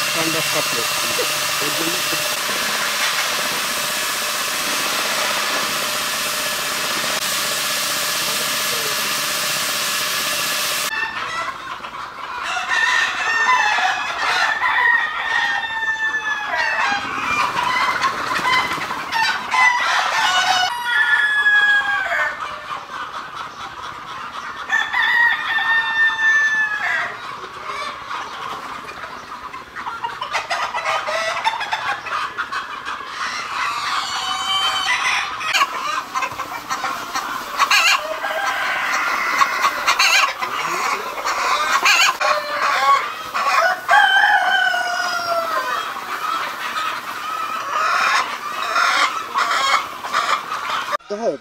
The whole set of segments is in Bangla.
স্ট্যান্ডার্ড সাপ্লাই এর জন্য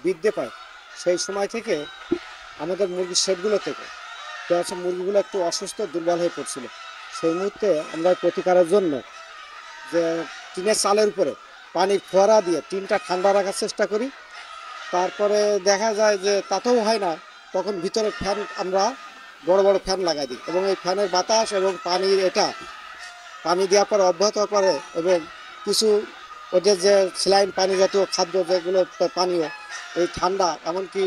বৃদ্ধি পায় সেই সময় থেকে আমাদের মুরগির শেডগুলো থেকে মুরগিগুলো একটু অসুস্থ দুর্বল হয়ে পড়ছিল। সেই মুহূর্তে আমরা প্রতিকারের জন্য যে টিনের চালের উপরে পানির ফোয়ারা দিয়ে টিনটা ঠান্ডা রাখার চেষ্টা করি। তারপরে দেখা যায় যে তাতেও হয় না, তখন ভিতরে ফ্যান আমরা বড় বড় ফ্যান লাগাই দিই এবং এই ফ্যানের বাতাস এবং পানির পানি দেওয়ার পরে অব্যাহত করে এবং কিছু ওদের যে স্যালাইন পানি জাতীয় খাদ্য যেগুলো পানীয় এই ঠান্ডা এমনকি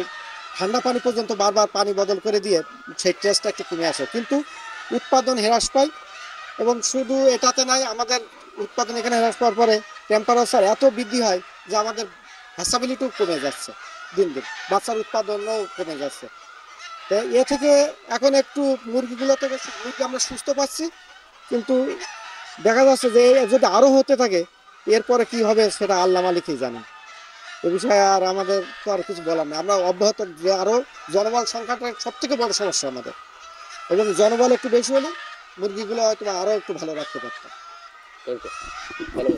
ঠান্ডা পানি পর্যন্ত বারবার পানি বদল করে দিয়ে সেই টেস্টটা একটু কমে আসে, কিন্তু উৎপাদন হ্রাস পায়। এবং শুধু এটাতে নাই, আমাদের উৎপাদন এখানে হ্রাস পাওয়ার পরে টেম্পারেচার এত বৃদ্ধি হয় যে আমাদের ভ্যাসাবিলিটিও কমে যাচ্ছে, দিন দিন বাচ্চার উৎপাদনও কমে যাচ্ছে। তো এ থেকে এখন একটু মুরগিগুলো থেকে মুরগি আমরা সুস্থ পাচ্ছি, কিন্তু দেখা যাচ্ছে যে যদি আরও হতে থাকে এরপরে কি হবে সেটা আল্লাহ মালিকই জানেন। এ বিষয়ে আর আমাদের তো আর কিছু বলার নেই। আমরা অব্যাহত যে আরও জনবল সংখ্যাটা সব থেকে বড় সমস্যা আমাদের, এবং জনবল একটু বেশি হলে মুরগিগুলো হয়তো আরও একটু ভালো রাখতে পারতাম। ভালো